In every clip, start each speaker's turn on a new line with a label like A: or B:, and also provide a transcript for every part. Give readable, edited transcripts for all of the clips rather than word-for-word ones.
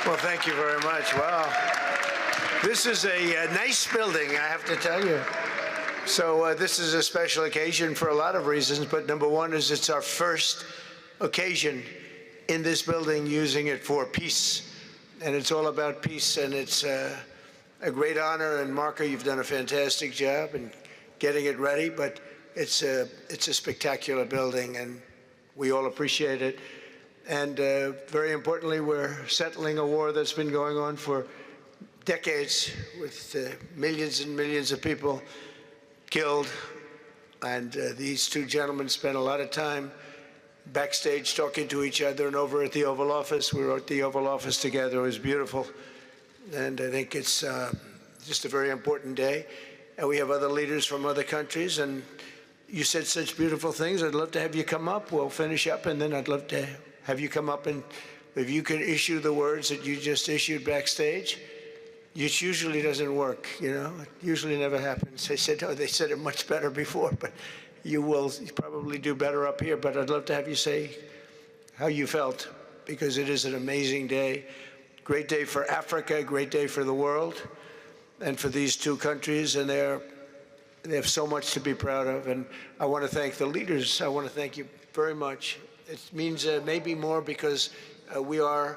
A: Well, thank you very much. Wow. This is a nice building, I have to tell you. So this is a special occasion for a lot of reasons, but number one is it's our first occasion in this building using it for peace. And it's all about peace, and it's a great honor. And Marco, you've done a fantastic job in getting it ready, but it's a spectacular building, and we all appreciate it. And very importantly, we're settling a war that's been going on for decades with millions and millions of people killed. And these two gentlemen spent a lot of time backstage talking to each other, and over at the Oval Office. We were at the Oval Office together. It was beautiful. And I think it's just a very important day. And we have other leaders from other countries. And you said such beautiful things. I'd love to have you come up. We'll finish up, and then I'd love to have you come up, and if you could issue the words that you just issued backstage, which usually doesn't work, you know, it usually never happens. They said, oh, they said it much better before, but you will probably do better up here. But I'd love to have you say how you felt, because it is an amazing day. Great day for Africa, great day for the world, and for these two countries, and they have so much to be proud of. And I want to thank the leaders. I want to thank you very much. It means maybe more because we are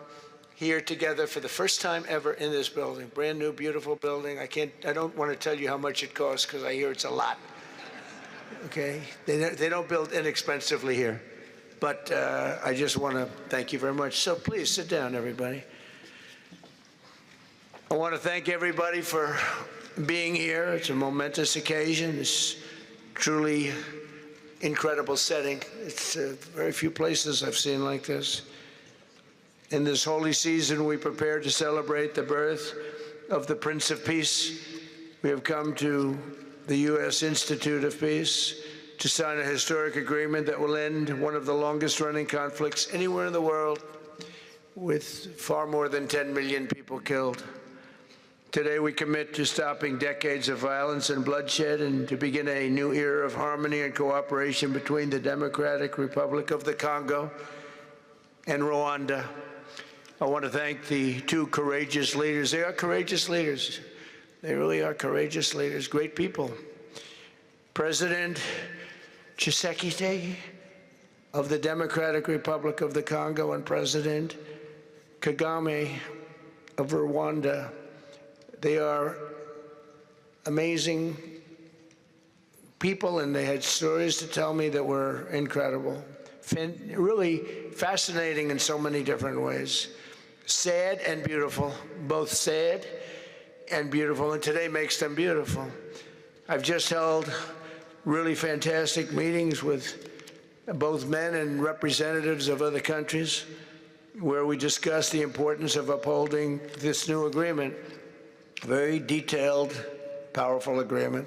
A: here together for the first time ever in this building. Brand new, beautiful building. I don't want to tell you how much it costs, because I hear it's a lot. Okay? They don't build inexpensively here. But I just want to thank you very much. So please sit down, everybody. I want to thank everybody for being here. It's a momentous occasion. It's truly incredible setting. It's very few places I've seen like this. In this holy season, we prepare to celebrate the birth of the Prince of Peace. We have come to the U.S. Institute of Peace to sign a historic agreement that will end one of the longest-running conflicts anywhere in the world, with far more than 10 million people killed. Today, we commit to stopping decades of violence and bloodshed and to begin a new era of harmony and cooperation between the Democratic Republic of the Congo and Rwanda. I want to thank the two courageous leaders. They are courageous leaders. They really are courageous leaders, great people. President Tshisekedi of the Democratic Republic of the Congo and President Kagame of Rwanda. They are amazing people, and they had stories to tell me that were incredible. Really fascinating in so many different ways. Sad and beautiful, both sad and beautiful, and today makes them beautiful. I've just held really fantastic meetings with both men and representatives of other countries, where we discussed the importance of upholding this new agreement. Very detailed, powerful agreement.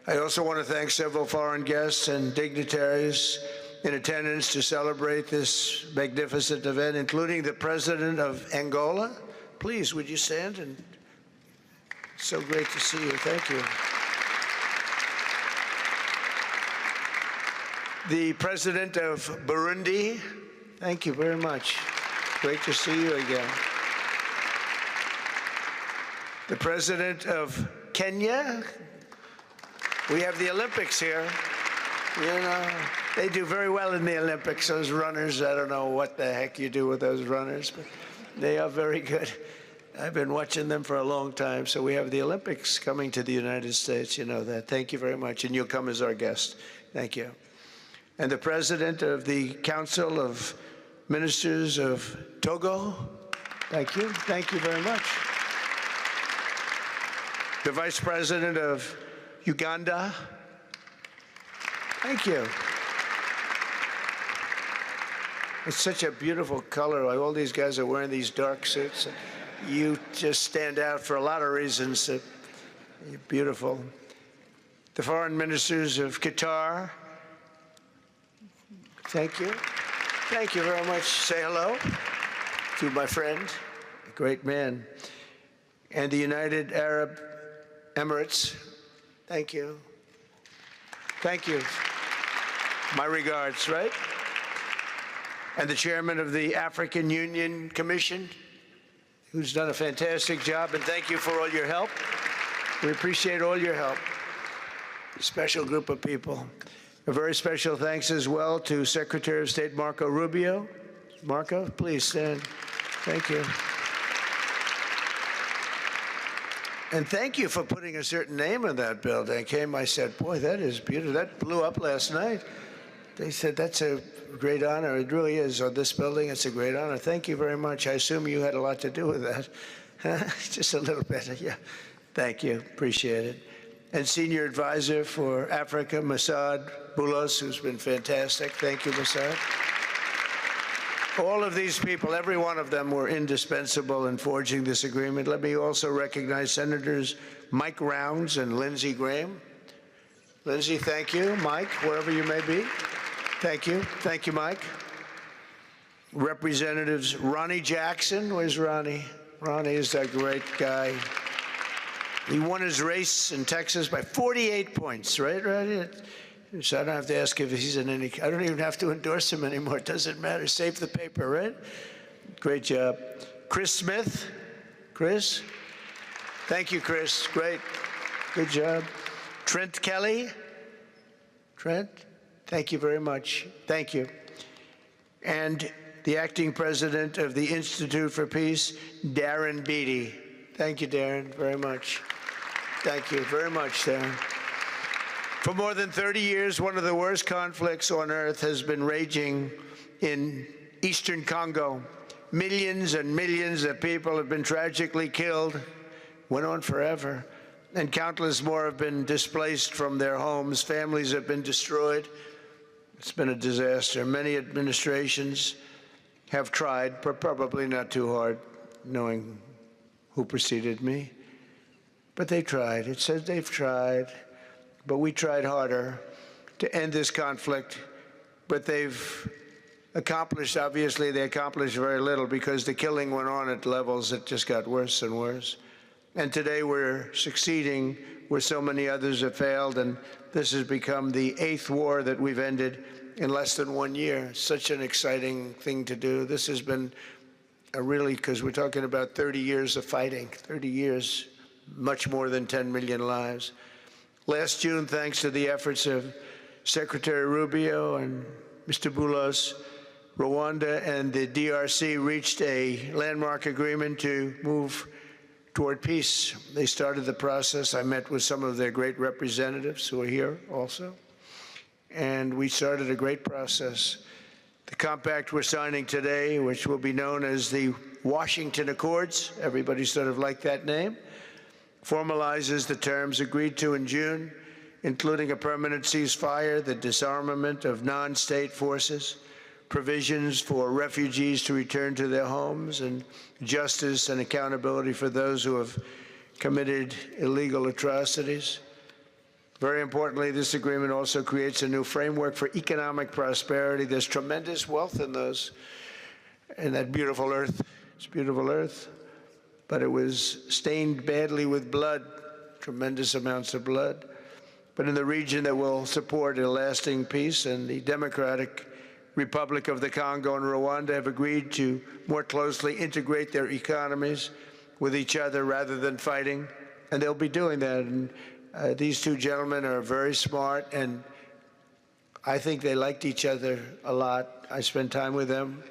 A: I also want to thank several foreign guests and dignitaries in attendance to celebrate this magnificent event, including the President of Angola. Please, would you stand? And so great to see you. Thank you. The President of Burundi. Thank you very much. Great to see you again. The President of Kenya. We have the Olympics here. You know, they do very well in the Olympics, those runners. I don't know what the heck you do with those runners, but they are very good. I've been watching them for a long time. So we have the Olympics coming to the United States. You know that. Thank you very much. And you'll come as our guest. Thank you. And the President of the Council of Ministers of Togo. Thank you. Thank you very much. The Vice President of Uganda. Thank you. It's such a beautiful color. Like, all these guys are wearing these dark suits. You just stand out for a lot of reasons. You're beautiful. The Foreign Ministers of Qatar. Thank you. Thank you very much. Say hello to my friend, a great man. And the United Arab Emirates. Thank you. Thank you. My regards, right? And the chairman of the African Union Commission, who's done a fantastic job, and thank you for all your help. We appreciate all your help. Special group of people. A very special thanks as well to Secretary of State Marco Rubio. Marco, please stand. Thank you. And thank you for putting a certain name in that building. I said, boy, that is beautiful. That blew up last night. They said, that's a great honor. It really is. On this building, it's a great honor. Thank you very much. I assume you had a lot to do with that. Just a little bit, yeah. Thank you. Appreciate it. And Senior Advisor for Africa, Masad Boulos, who's been fantastic. Thank you, Masad. All of these people, every one of them were indispensable in forging this agreement. Let me also recognize Senators Mike Rounds and Lindsey Graham. Lindsey, thank you. Mike, wherever you may be. Thank you. Thank you, Mike. Representatives Ronnie Jackson. Where's Ronnie? Ronnie is that great guy. He won his race in Texas by 48 points, right, Ronnie? So I don't have to ask if he's in any, I don't even have to endorse him anymore. It doesn't matter. Save the paper, right? Great job. Chris Smith. Chris? Thank you, Chris. Great. Good job. Trent Kelly. Trent? Thank you very much. Thank you. And the acting president of the Institute for Peace, Darren Beatty. Thank you, Darren, very much. Thank you very much, Darren. For more than 30 years, one of the worst conflicts on earth has been raging in eastern Congo. Millions and millions of people have been tragically killed, went on forever, and countless more have been displaced from their homes. Families have been destroyed. It's been a disaster. Many administrations have tried, but probably not too hard, knowing who preceded me. But they tried. It says they've tried. But we tried harder to end this conflict, but they've accomplished, obviously, they accomplished very little because the killing went on at levels that just got worse and worse. And today we're succeeding where so many others have failed, and this has become the 8th war that we've ended in less than 1 year. Such an exciting thing to do. This has been a really, because we're talking about 30 years of fighting, 30 years, much more than 10 million lives. Last June, thanks to the efforts of Secretary Rubio and Mr. Boulos, Rwanda and the DRC reached a landmark agreement to move toward peace. They started the process. I met with some of their great representatives who are here also, and we started a great process. The compact we're signing today, which will be known as the Washington Accords, everybody sort of liked that name, formalizes the terms agreed to in June, including a permanent ceasefire, the disarmament of non-state forces, provisions for refugees to return to their homes, and justice and accountability for those who have committed illegal atrocities. Very importantly, this agreement also creates a new framework for economic prosperity. There's tremendous wealth in that beautiful earth. It's beautiful earth. But it was stained badly with blood, tremendous amounts of blood. But in the region that will support a lasting peace, and the Democratic Republic of the Congo and Rwanda have agreed to more closely integrate their economies with each other rather than fighting, and they'll be doing that. And these two gentlemen are very smart, and I think they liked each other a lot. I spent time with them.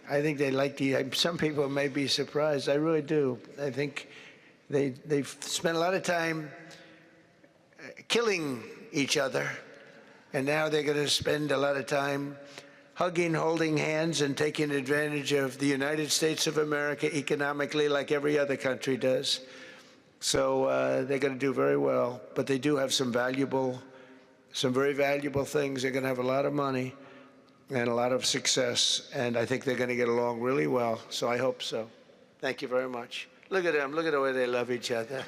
A: I think they like some people may be surprised. I really do. I think they've spent a lot of time killing each other, and now they're going to spend a lot of time hugging, holding hands, and taking advantage of the United States of America economically like every other country does. So they're going to do very well. But they do have some very valuable things. They're going to have a lot of money and a lot of success, and I think they're going to get along really well, so I hope so. Thank you very much. Look at them. Look at the way they love each other.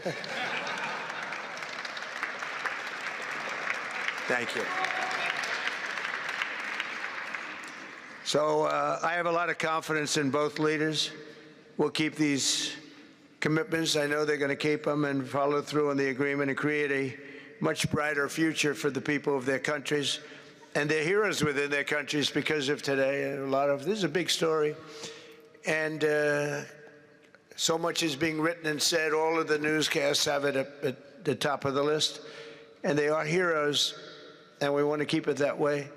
A: Thank you. So I have a lot of confidence in both leaders. We'll keep these commitments. I know they're going to keep them and follow through on the agreement and create a much brighter future for the people of their countries. And they're heroes within their countries because of today. This is a big story. And So much is being written and said. All of the newscasts have it at the top of the list. And they are heroes, and we want to keep it that way.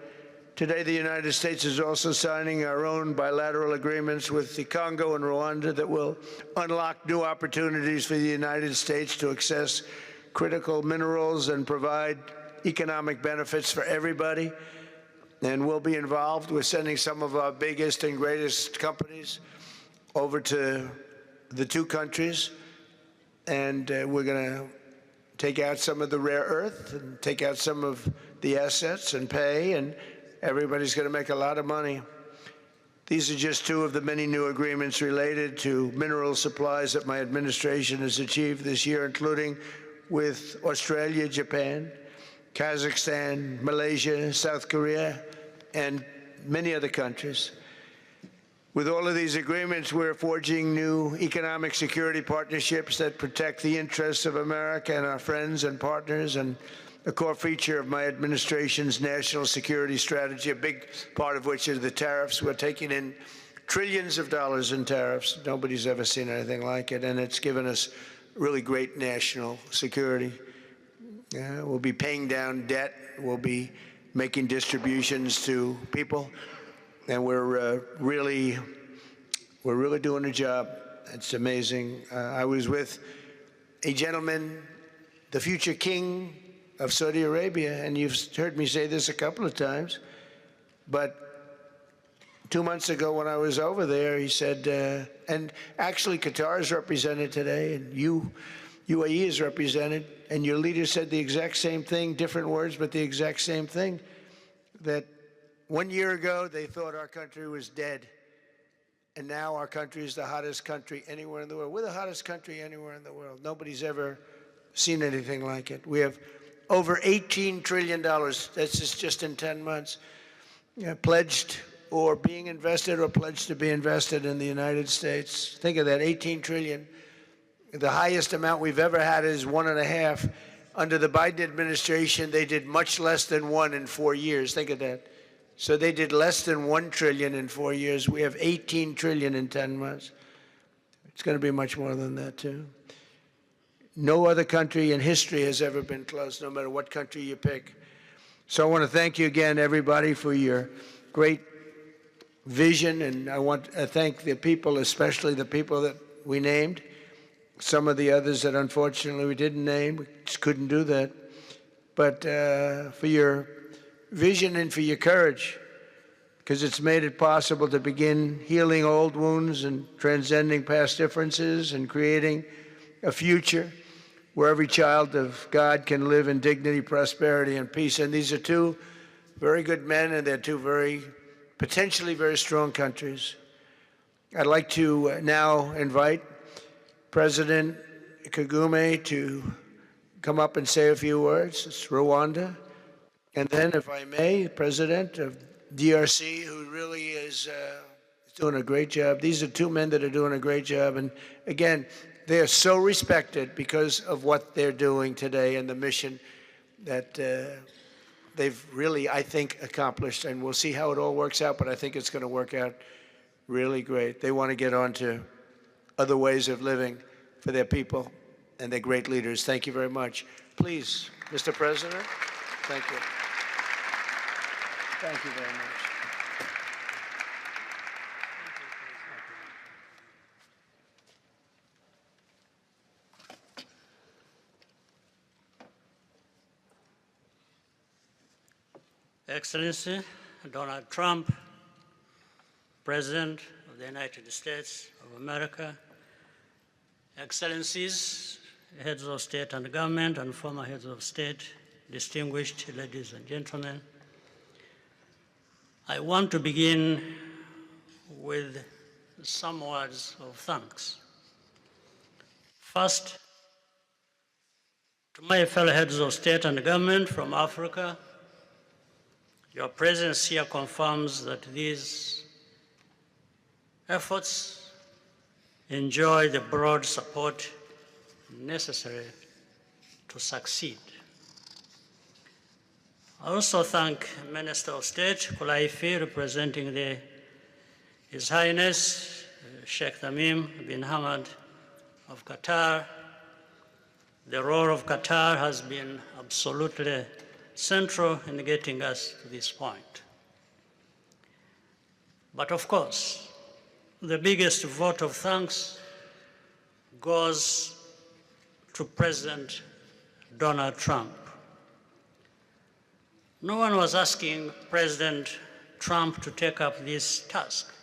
A: Today, the United States is also signing our own bilateral agreements with the Congo and Rwanda that will unlock new opportunities for the United States to access critical minerals and provide economic benefits for everybody. And we'll be involved with sending some of our biggest and greatest companies over to the two countries. And we're going to take out some of the rare earth and take out some of the assets and pay, and everybody's going to make a lot of money. These are just two of the many new agreements related to mineral supplies that my administration has achieved this year, including with Australia, Japan, Kazakhstan, Malaysia, South Korea, and many other countries. With all of these agreements, we're forging new economic security partnerships that protect the interests of America and our friends and partners, and a core feature of my administration's national security strategy, a big part of which is the tariffs. We're taking in trillions of dollars in tariffs. Nobody's ever seen anything like it, and it's given us really great national security. We'll be paying down debt. We'll be making distributions to people, and we're really doing a job. It's amazing. I was with a gentleman, the future king of Saudi Arabia, and you've heard me say this a couple of times, but 2 months ago when I was over there, he said, and actually Qatar is represented today, and UAE is represented, and your leader said the exact same thing, different words, but the exact same thing, that 1 year ago they thought our country was dead, and now our country is the hottest country anywhere in the world. We're the hottest country anywhere in the world. Nobody's ever seen anything like it. We have over $18 trillion, that's just in 10 months, pledged or being invested or pledged to be invested in the United States. Think of that, 18 trillion. The highest amount we've ever had is 1.5. Under the Biden administration, they did much less than 1 in 4 years. Think of that. So they did less than 1 trillion in 4 years. We have 18 trillion in 10 months. It's going to be much more than that, too. No other country in history has ever been close, no matter what country you pick. So I want to thank you again, everybody, for your great vision, and I want to thank the people, especially the people that we named. Some of the others that unfortunately we didn't name, we just couldn't do that. But for your vision and for your courage, because it's made it possible to begin healing old wounds and transcending past differences and creating a future where every child of God can live in dignity, prosperity, and peace. And these are two very good men, and they're two potentially very strong countries. I'd like to now invite President Kagame to come up and say a few words. It's Rwanda. And then, if I may, President of DRC, who really is doing a great job. These are two men that are doing a great job. And again, they are so respected because of what they're doing today and the mission that they've really, I think, accomplished. And we'll see how it all works out, but I think it's going to work out really great. They want to get on to other ways of living for their people, and they're great leaders. Thank you very much. Please, Mr. President, thank you. Thank you very much.
B: Excellency Donald Trump, President of the United States of America, Excellencies, heads of state and government, and former heads of state, distinguished ladies and gentlemen, I want to begin with some words of thanks. First, to my fellow heads of state and government from Africa, your presence here confirms that these efforts enjoy the broad support necessary to succeed. I also thank Minister of State Kulaifi, representing His Highness Sheikh Tamim bin Hamad of Qatar. The role of Qatar has been absolutely central in getting us to this point. But of course, the biggest vote of thanks goes to President Donald Trump. No one was asking President Trump to take up this task.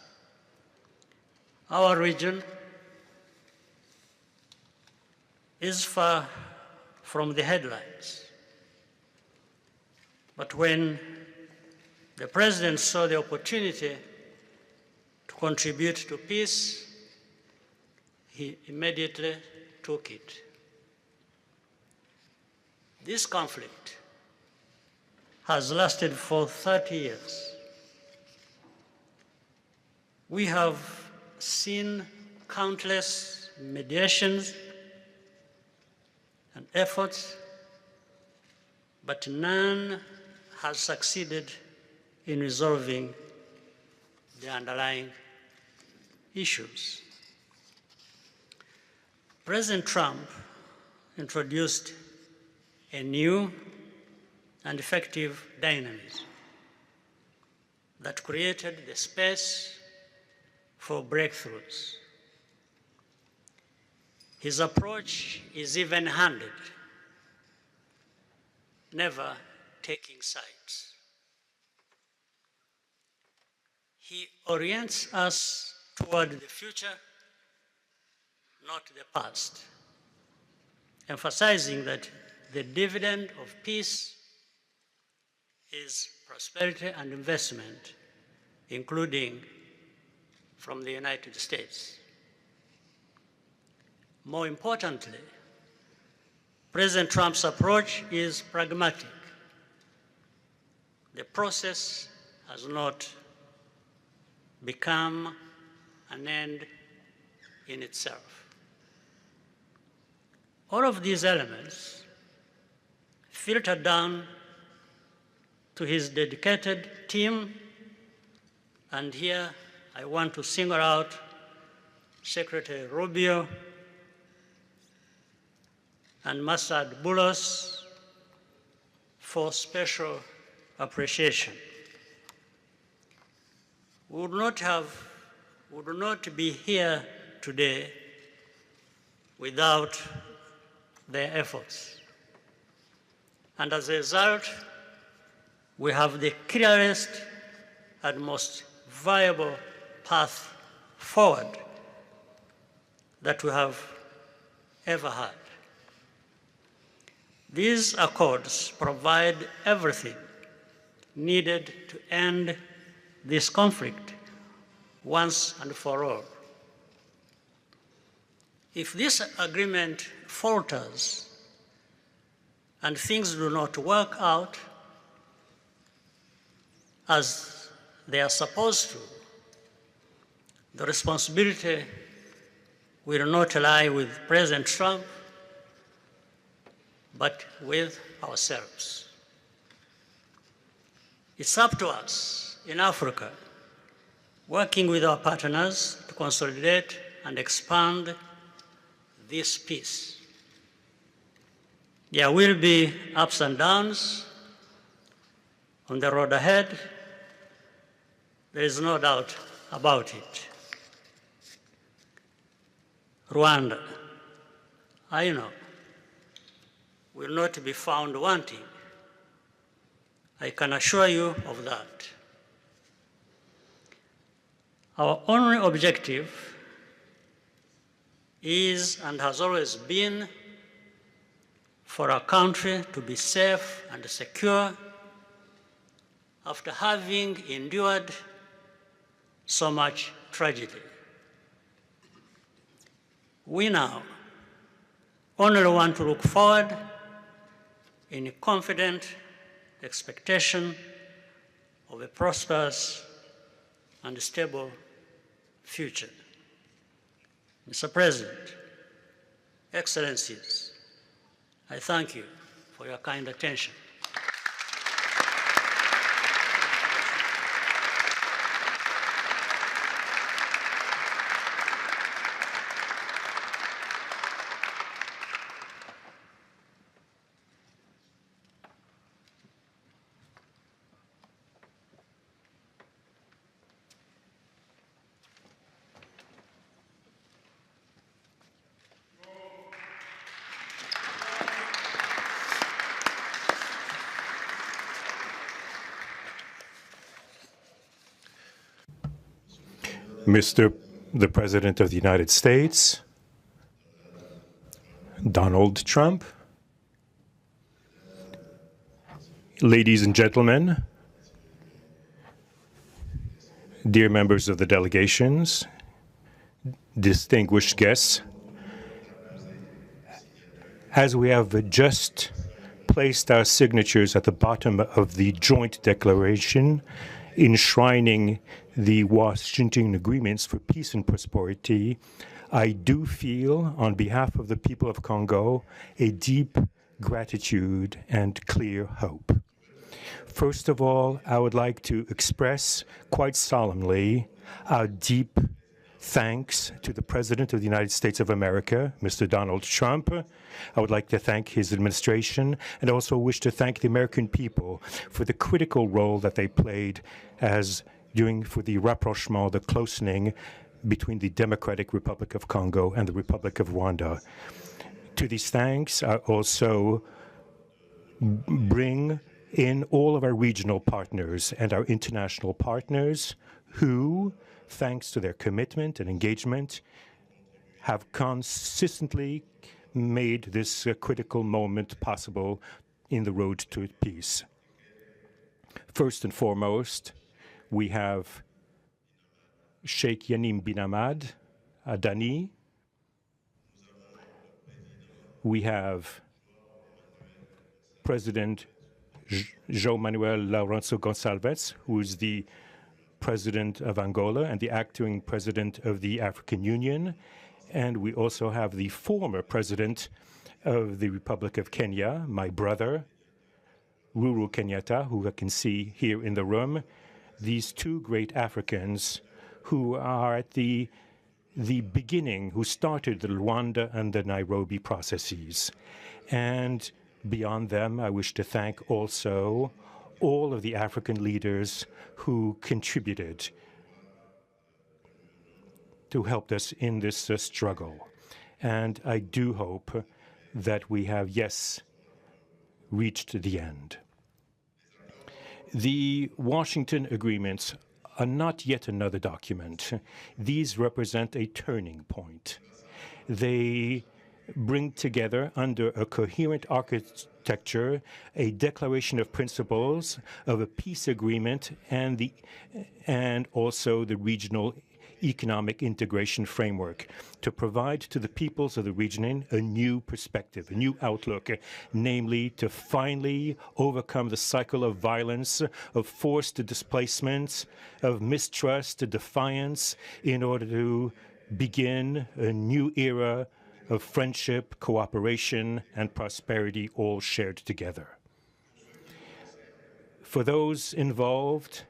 B: Our region is far from the headlines. But when the President saw the opportunity to contribute to peace, he immediately took it. This conflict has lasted for 30 years. We have seen countless mediations and efforts, but none has succeeded in resolving the underlying issues. President Trump introduced a new and effective dynamism that created the space for breakthroughs. His approach is even-handed, never taking sides. He orients us toward the future, not the past, emphasizing that the dividend of peace is prosperity and investment, including from the United States. More importantly, President Trump's approach is pragmatic. The process has not become an end in itself. All of these elements filter down to his dedicated team, and here I want to single out Secretary Rubio and Masad Boulos for special appreciation. We would not be here today without their efforts. And as a result, we have the clearest and most viable path forward that we have ever had. These accords provide everything needed to end this conflict once and for all. If this agreement falters and things do not work out as they are supposed to, the responsibility will not lie with President Trump, but with ourselves. It's up to us in Africa, working with our partners to consolidate and expand this peace. There will be ups and downs on the road ahead. There is no doubt about it. Rwanda, I know, will not be found wanting. I can assure you of that. Our only objective is and has always been for our country to be safe and secure after having endured so much tragedy. We now only want to look forward in a confident expectation of a prosperous and stable future. Mr. President, Excellencies, I thank you for your kind attention.
C: Mr. the President of the United States, Donald Trump, ladies and gentlemen, dear members of the delegations, distinguished guests, as we have just placed our signatures at the bottom of the joint declaration enshrining the Washington agreements for peace and prosperity, I do feel, on behalf of the people of Congo, a deep gratitude and clear hope. First of all, I would like to express quite solemnly our deep thanks to the President of the United States of America, Mr. Donald Trump. I would like to thank his administration and also wish to thank the American people for the critical role that they played for the rapprochement, the closening between the Democratic Republic of Congo and the Republic of Rwanda. To these thanks, I also bring in all of our regional partners and our international partners who, thanks to their commitment and engagement, have consistently made this critical moment possible in the road to peace. First and foremost, we have Sheikh Yanim bin Ahmad Adani. We have President João Manuel Lourenço Gonçalves, who is the President of Angola and the acting President of the African Union. And we also have the former President of the Republic of Kenya, my brother, Uhuru Kenyatta, who I can see here in the room. These two great Africans who are at the beginning, who started the Rwanda and the Nairobi processes. And beyond them, I wish to thank also all of the African leaders who contributed to help us in this struggle. And I do hope that we have, yes, reached the end. The Washington agreements are not yet another document. These represent a turning point. They bring together under a coherent architecture a declaration of principles of a peace agreement and also the regional economic integration framework to provide to the peoples of the region a new perspective, a new outlook, namely to finally overcome the cycle of violence, of forced displacements, of mistrust, defiance, in order to begin a new era of friendship, cooperation, and prosperity all shared together. For those involved,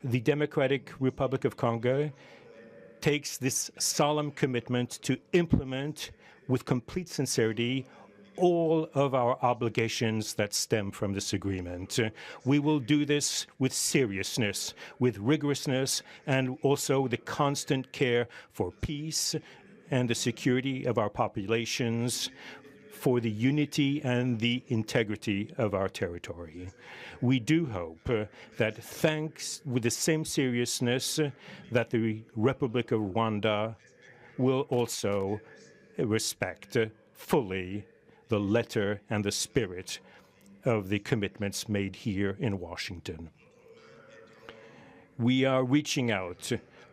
C: the Democratic Republic of Congo takes this solemn commitment to implement with complete sincerity all of our obligations that stem from this agreement. We will do this with seriousness, with rigorousness, and also the constant care for peace and the security of our populations, for the unity and the integrity of our territory. We do hope that thanks with the same seriousness that the Republic of Rwanda will also respect fully the letter and the spirit of the commitments made here in Washington. We are reaching out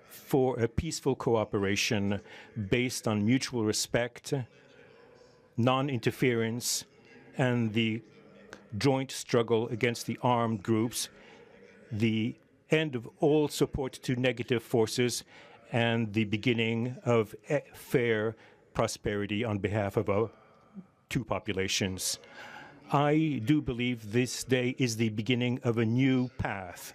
C: for a peaceful cooperation based on mutual respect, non-interference, and the joint struggle against the armed groups, the end of all support to negative forces, and the beginning of fair prosperity on behalf of our two populations. I do believe this day is the beginning of a new path.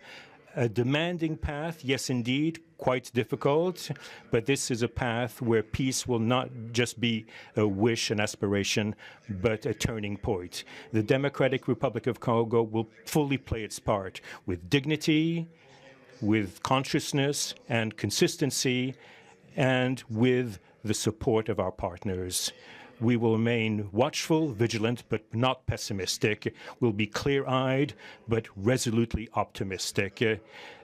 C: A demanding path, yes, indeed, quite difficult, but this is a path where peace will not just be a wish and aspiration, but a turning point. The Democratic Republic of Congo will fully play its part with dignity, with consciousness and consistency, and with the support of our partners. We will remain watchful, vigilant, but not pessimistic. We'll be clear-eyed, but resolutely optimistic.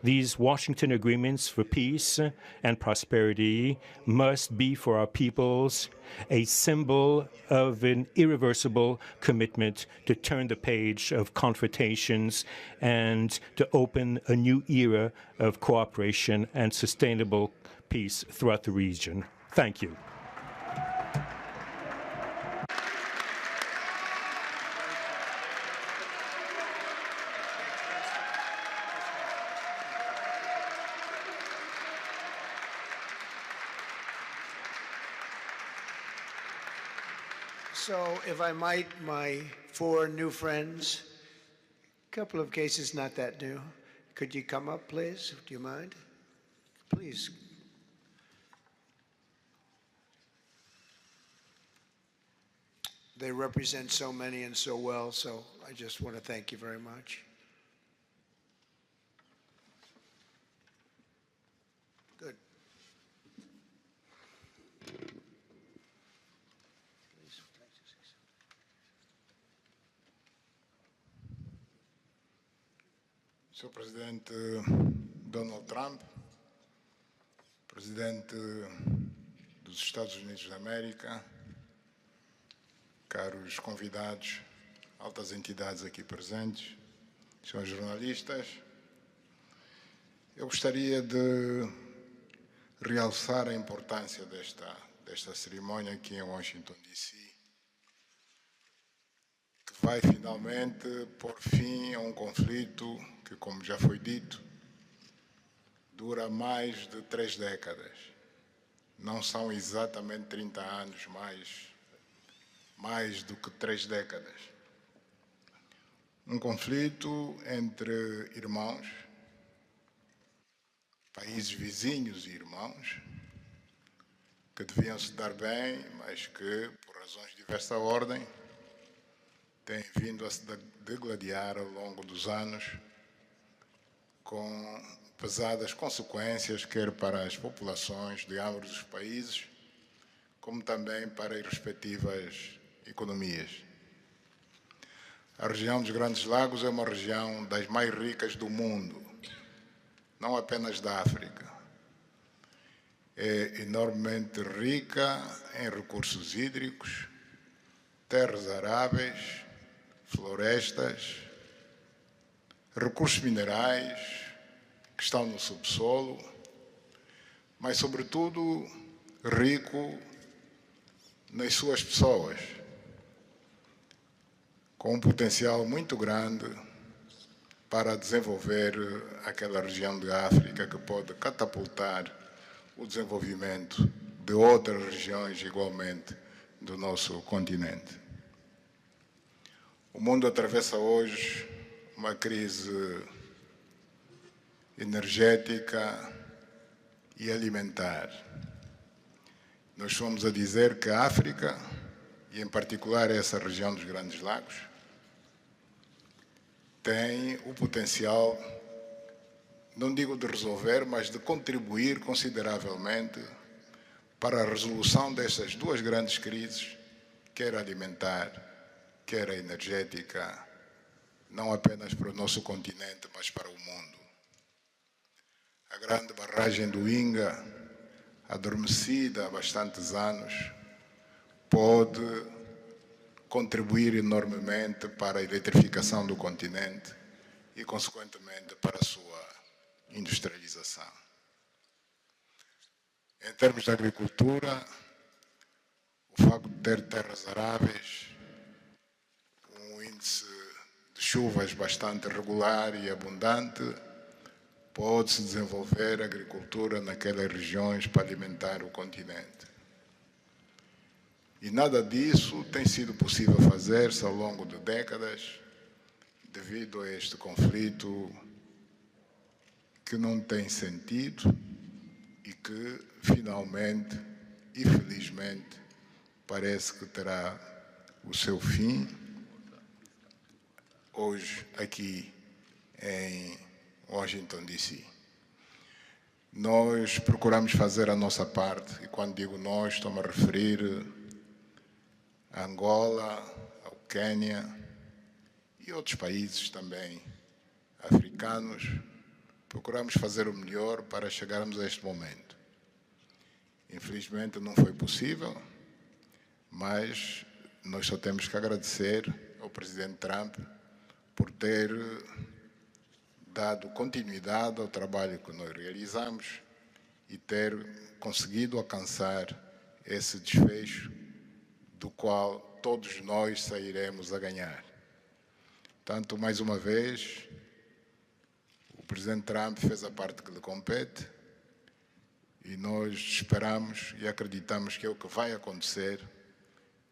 C: These Washington agreements for peace and prosperity must be for our peoples a symbol of an irreversible commitment to turn the page of confrontations and to open a new era of cooperation and sustainable peace throughout the region. Thank you.
A: So, if I might, my 4 new friends, a couple of cases not that new. Could you come up, please? Do you mind? Please. They represent so many and so well, so I just want to thank you very much. Good.
D: Sr. Presidente Donald Trump, Presidente dos Estados Unidos da América, caros convidados, altas entidades aqui presentes, senhores jornalistas, eu gostaria de realçar a importância desta cerimônia aqui em Washington, D.C., que vai finalmente pôr fim a um conflito que, como já foi dito, dura mais de 3 décadas. Não são exatamente 30 anos, mais do que 3 décadas. Um conflito entre irmãos, países vizinhos e irmãos, que deviam se dar bem, mas que, por razões de diversa ordem, têm vindo a se degladiar ao longo dos anos, com pesadas consequências, quer para as populações de ambos os países, como também para as respectivas economias. A região dos Grandes Lagos é uma região das mais ricas do mundo, não apenas da África. É enormemente rica em recursos hídricos, terras aráveis, florestas, recursos minerais que estão no subsolo, mas, sobretudo, rico nas suas pessoas, com um potencial muito grande para desenvolver aquela região de África que pode catapultar o desenvolvimento de outras regiões igualmente do nosso continente. O mundo atravessa hoje uma crise energética e alimentar. Nós fomos a dizer que a África, e em particular essa região dos Grandes Lagos, tem o potencial, não digo de resolver, mas de contribuir consideravelmente para a resolução dessas 2 grandes crises, quer alimentar, quer a energética, não apenas para o nosso continente, mas para o mundo. A grande barragem do Inga, adormecida há bastantes anos, pode contribuir enormemente para a eletrificação do continente e, consequentemente, para a sua industrialização. Em termos de agricultura, o facto de ter terras aráveis, um índice de chuvas bastante regular e abundante, pode-se desenvolver agricultura naquelas regiões para alimentar o continente. E nada disso tem sido possível fazer-se ao longo de décadas, devido a este conflito que não tem sentido e que, finalmente e felizmente, parece que terá o seu fim hoje aqui em Washington, D.C. Nós procuramos fazer a nossa parte, e quando digo nós, estou-me a referir a Angola, ao Quênia e outros países também africanos, procuramos fazer o melhor para chegarmos a este momento. Infelizmente não foi possível, mas nós só temos que agradecer ao presidente Trump por ter dado continuidade ao trabalho que nós realizamos e ter conseguido alcançar esse desfecho do qual todos nós sairemos a ganhar. Portanto, mais uma vez, o presidente Trump fez a parte que lhe compete e nós esperamos e acreditamos que é o que vai acontecer,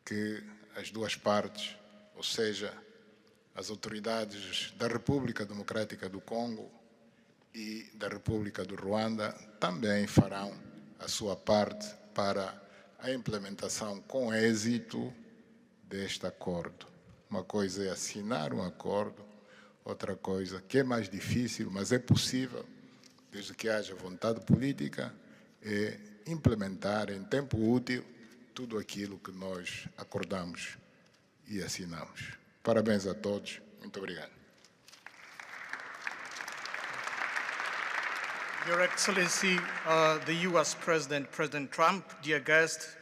D: que as duas partes, ou seja, as autoridades da República Democrática do Congo e da República do Ruanda também farão a sua parte para a implementação com êxito deste acordo. Uma coisa é assinar um acordo, outra coisa que é mais difícil, mas é possível, desde que haja vontade política, é implementar em tempo útil tudo aquilo que nós acordamos e assinamos. Parabéns a todos. Muito obrigado.
E: Your Excellency, the U.S. President, President Trump, dear guests,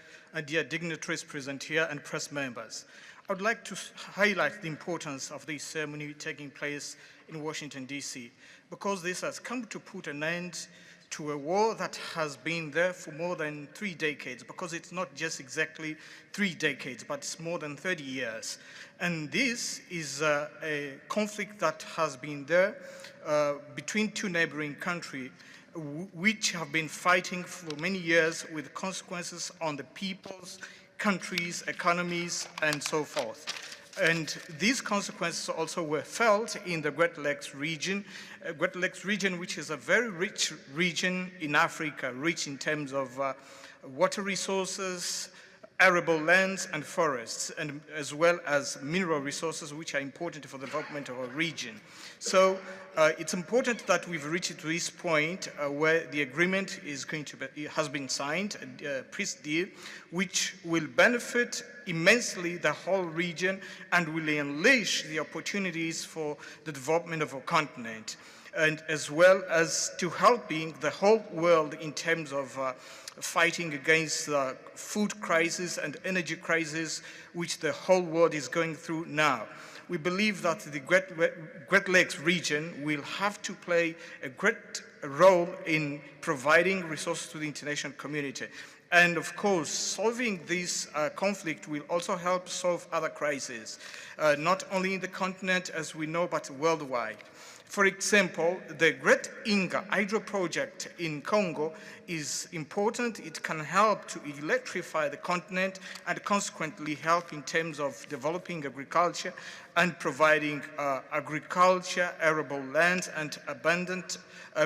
E: dear dignitaries present here, and press members. I would like to highlight the importance of this ceremony taking place in Washington, D.C., because this has come to put an end to a war that has been there for more than 3 decades, because it's not just exactly 3 decades, but it's more than 30 years. And this is a conflict that has been there between two neighboring countries, which have been fighting for many years with consequences on the peoples, countries, economies, and so forth. And these consequences also were felt in the Great Lakes region, which is a very rich region in Africa, rich in terms of water resources, arable lands and forests, and as well as mineral resources, which are important for the development of our region. So it's important that we've reached to this point where the agreement is going to be, has been signed, a peace deal, which will benefit immensely the whole region and will unleash the opportunities for the development of our continent, and as well as to helping the whole world in terms of fighting against the food crisis and energy crisis which the whole world is going through now. We believe that the Great Lakes region will have to play a great role in providing resources to the international community. And of course, solving this conflict will also help solve other crises, not only in the continent as we know, but worldwide. For example, the Great Inga hydro project in Congo is important. It can help to electrify the continent and consequently help in terms of developing agriculture and providing agriculture, arable lands, and abundant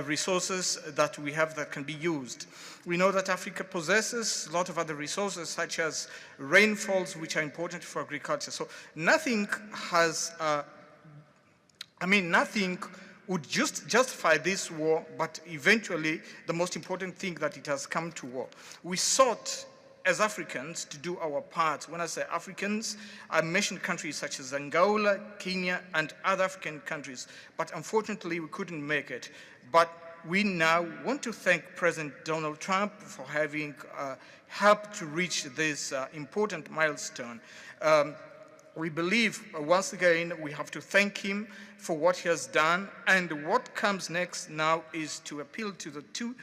E: resources that we have that can be used. We know that Africa possesses a lot of other resources such as rainfalls, which are important for agriculture. So nothing has nothing would just justify this war, but eventually the most important thing that it has come to war. We sought as Africans to do our part. When I say Africans, I mentioned countries such as Angola, Kenya, and other African countries, but unfortunately we couldn't make it. But we now want to thank President Donald Trump for having helped to reach this important milestone. We believe, once again, we have to thank him for what he has done, and what comes next now is to appeal to the two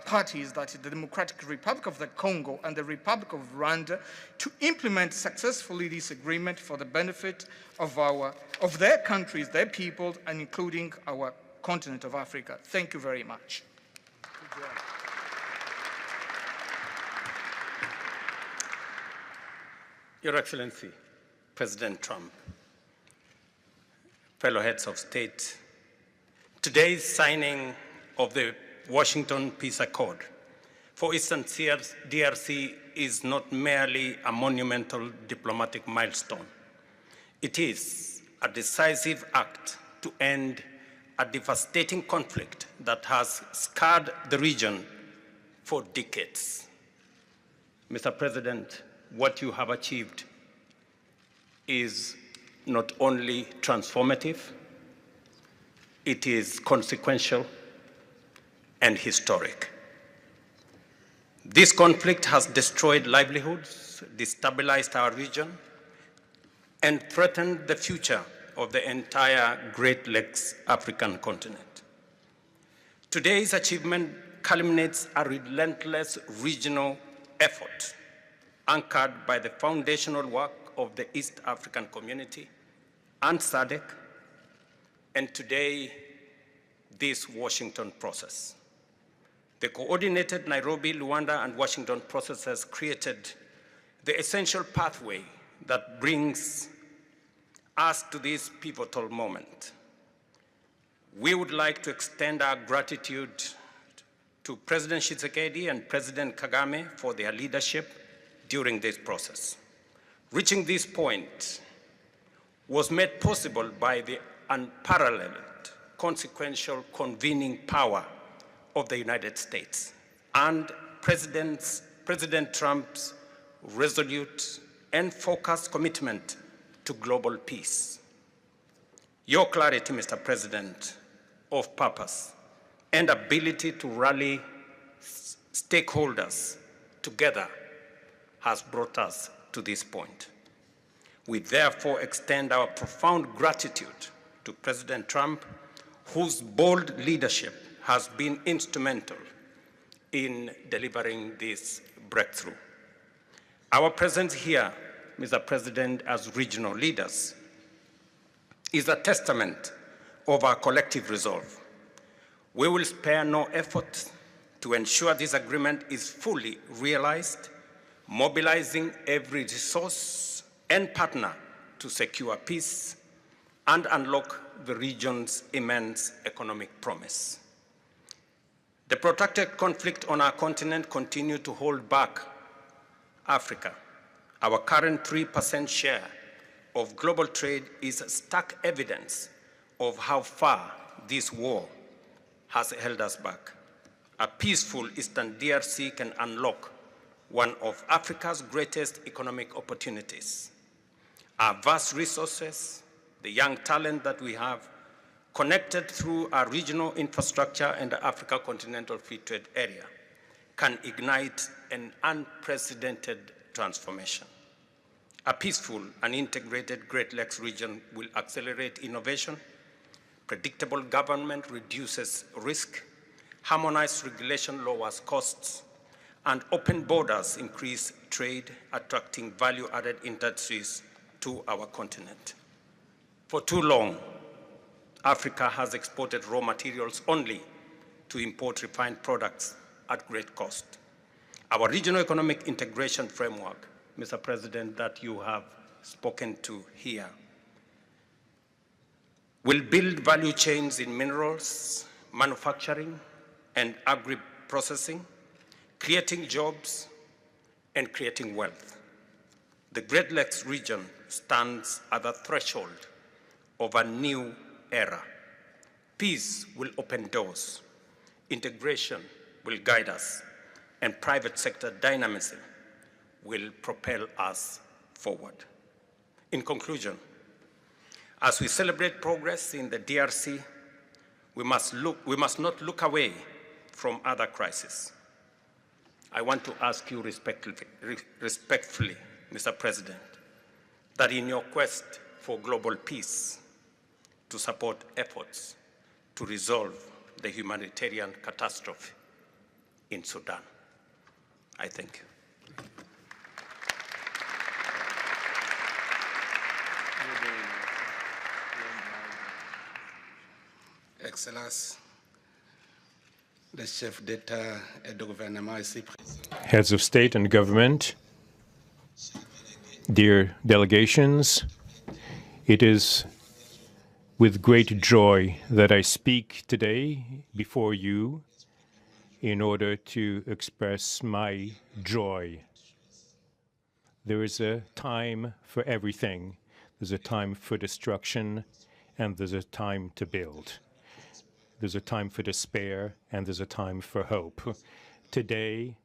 E: parties, that is the Democratic Republic of the Congo and the Republic of Rwanda, to implement successfully this agreement for the benefit of their countries, their people, and including our continent of Africa. Thank you very much.
F: Your Excellency, President Trump, fellow heads of state, today's signing of the Washington Peace Accord for Eastern DRC is not merely a monumental diplomatic milestone. It is a decisive act to end a devastating conflict that has scarred the region for decades. Mr. President, what you have achieved is not only transformative, it is consequential and historic. This conflict has destroyed livelihoods, destabilized our region, and threatened the future of the entire Great Lakes African continent. Today's achievement culminates a relentless regional effort anchored by the foundational work of the East African Community and SADC, and today, this Washington process. The coordinated Nairobi, Rwanda, and Washington process has created the essential pathway that brings us to this pivotal moment. We would like to extend our gratitude to President Tshisekedi and President Kagame for their leadership during this process. Reaching this point was made possible by the unparalleled consequential convening power of the United States and President Trump's resolute and focused commitment to global peace. Your clarity, Mr. President, of purpose and ability to rally stakeholders together has brought us to this point. We therefore extend our profound gratitude to President Trump, whose bold leadership has been instrumental in delivering this breakthrough. Our presence here, Mr. President, as regional leaders, is a testament of our collective resolve. We will spare no effort to ensure this agreement is fully realized, mobilizing every resource and partner to secure peace and unlock the region's immense economic promise. The protracted conflict on our continent continues to hold back Africa. Our current 3% share of global trade is stark evidence of how far this war has held us back. A peaceful Eastern DRC can unlock one of Africa's greatest economic opportunities. Our vast resources, the young talent that we have, connected through our regional infrastructure and the Africa Continental Free Trade Area, can ignite an unprecedented transformation. A peaceful and integrated Great Lakes region will accelerate innovation, predictable government reduces risk, harmonized regulation lowers costs, and open borders increase trade, attracting value-added industries to our continent. For too long, Africa has exported raw materials only to import refined products at great cost. Our regional economic integration framework, Mr. President, that you have spoken to here, will build value chains in minerals, manufacturing, and agri-processing, creating jobs and creating wealth. The Great Lakes region stands at the threshold of a new era. Peace will open doors, integration will guide us, and private sector dynamism will propel us forward. In conclusion, as we celebrate progress in the DRC, we must not look away from other crises. I want to ask you respectfully, Mr. President, that in your quest for global peace, to support efforts to resolve the humanitarian catastrophe in Sudan. I thank you.
G: Excellence, le chef d'État et de gouvernement ici présent.
C: Heads of state and government, dear delegations, it is with great joy that I speak today before you in order to express my joy. There is a time for everything. There's a time for destruction, and there's a time to build. There's a time for despair, and there's a time for hope. Today,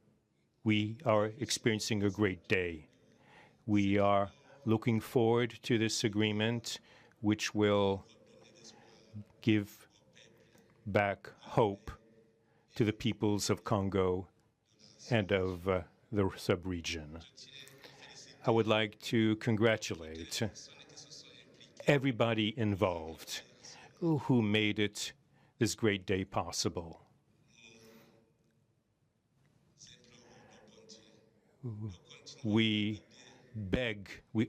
C: we are experiencing a great day. We are looking forward to this agreement, which will give back hope to the peoples of Congo and of the sub-region. I would like to congratulate everybody involved who made it this great day possible. We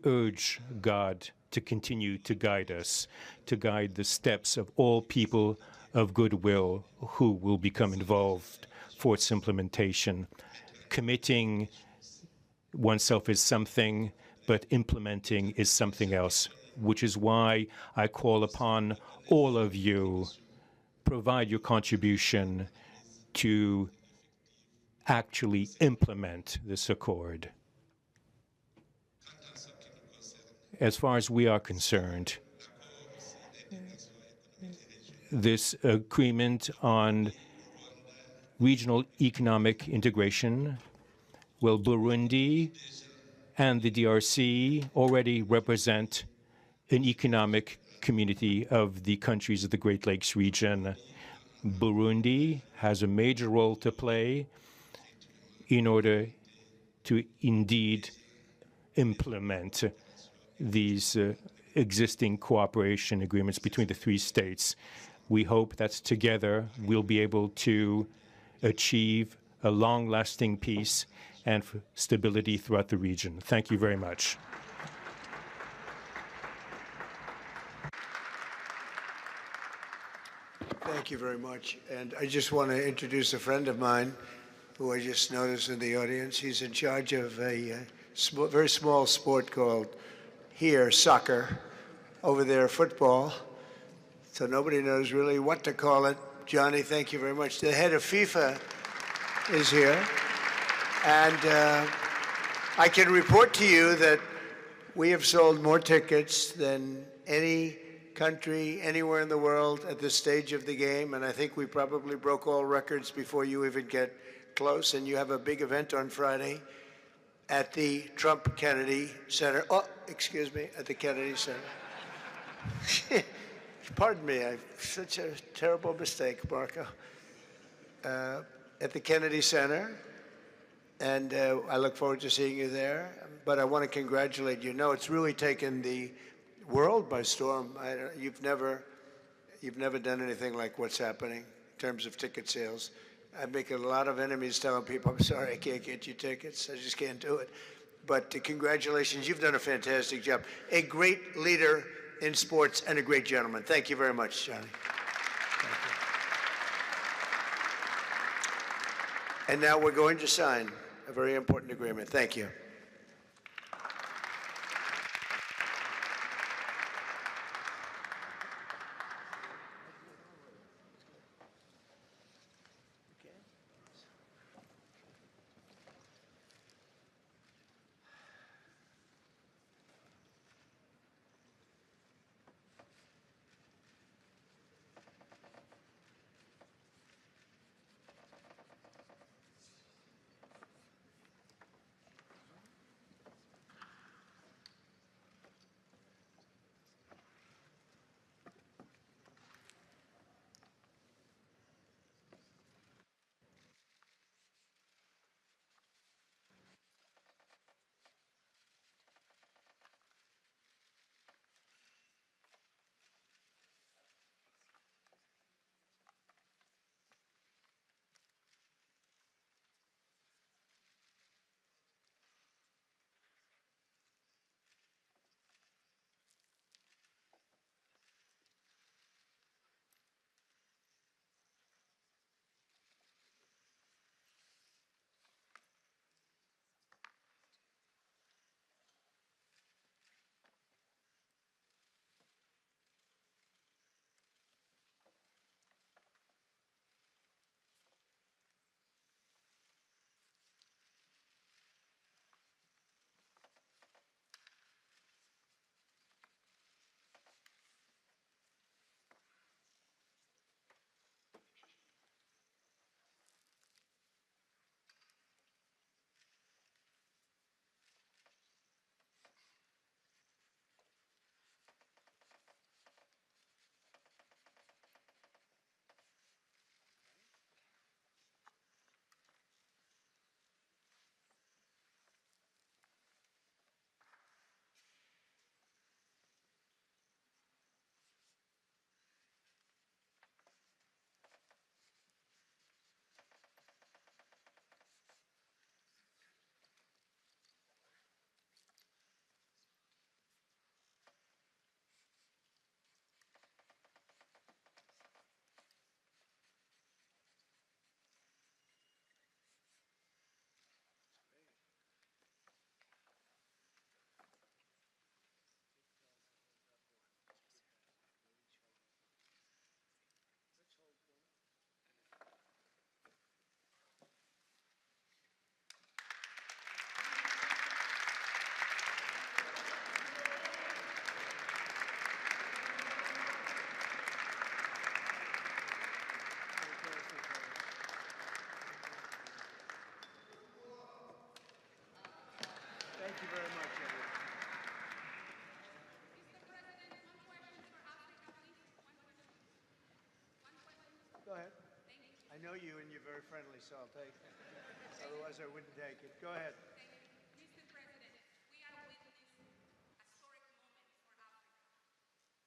C: urge God to continue to guide us, to guide the steps of all people of goodwill who will become involved for its implementation. Committing oneself is something, but implementing is something else, which is why I call upon all of you, provide your contribution to actually implement this accord. As far as we are concerned, this agreement on regional economic integration, well, Burundi and the DRC already represent an economic community of the countries of the Great Lakes region. Burundi has a major role to play in order to indeed implement these existing cooperation agreements between the three states. We hope that together we'll be able to achieve a long-lasting peace and stability throughout the region. Thank you very much.
A: Thank you very much. And I just want to introduce a friend of mine who I just noticed in the audience. He's in charge of a very small sport called here, soccer, over there, football. So nobody knows really what to call it. Johnny, thank you very much. The head of FIFA is here. And I can report to you that we have sold more tickets than any country anywhere in the world at this stage of the game. And I think we probably broke all records before you even get close. And you have a big event on Friday at the Trump Kennedy Center. Oh, excuse me, at the Kennedy Center. Pardon me, such a terrible mistake, Marco. At the Kennedy Center, and I look forward to seeing you there. But I want to congratulate you. No, it's really taken the world by storm. You've never done anything like what's happening in terms of ticket sales. I make a lot of enemies telling people, I'm sorry, I can't get you tickets. I just can't do it. But congratulations, you've done a fantastic job. A great leader in sports and a great gentleman. Thank you very much, Johnny. Thank you. And now we're going to sign a very important agreement. Thank you. you and you're very friendly, so I'll take it. Otherwise, I wouldn't take it. Go ahead.
H: Mr. President, we are witnessing a historic moment for Africa.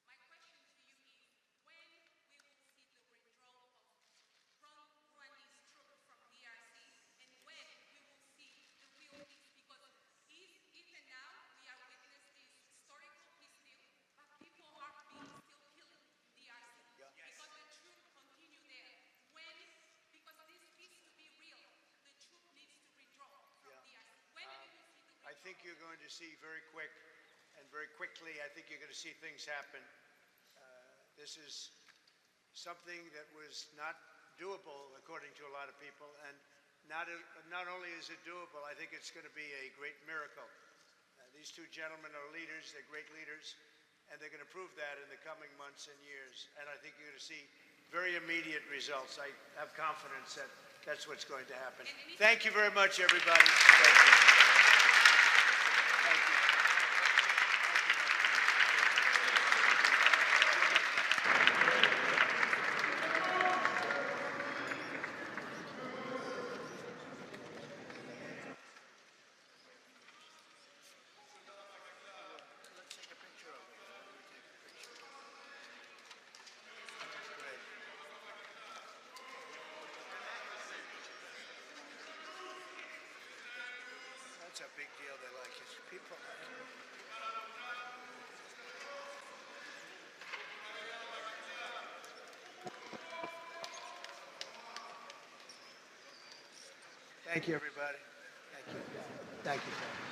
H: My question to you is, when we will see the withdrawal of Rwandese troops from DRC, and when we will see the real peace? Because even now, we are witnessing this historical peace deal, but people are being still killed in DRC. Because the truth continue there. Because this peace to be real, the truth needs to withdraw from DRC. When we will see the
A: I think you're going to see very quickly, I think you're going to see things happen. This is something that was not doable, according to a lot of people, and not only is it doable, I think it's going to be a great miracle. These two gentlemen are leaders, they're great leaders, and they're going to prove that in the coming months and years. And I think you're going to see very immediate results. I have confidence that that's what's going to happen. Thank you very much, everybody. Thank you. Thank you. Let's take a picture of it. Great. That's a big deal. They like it. People like it. Thank you, everybody. Thank you. Thank you.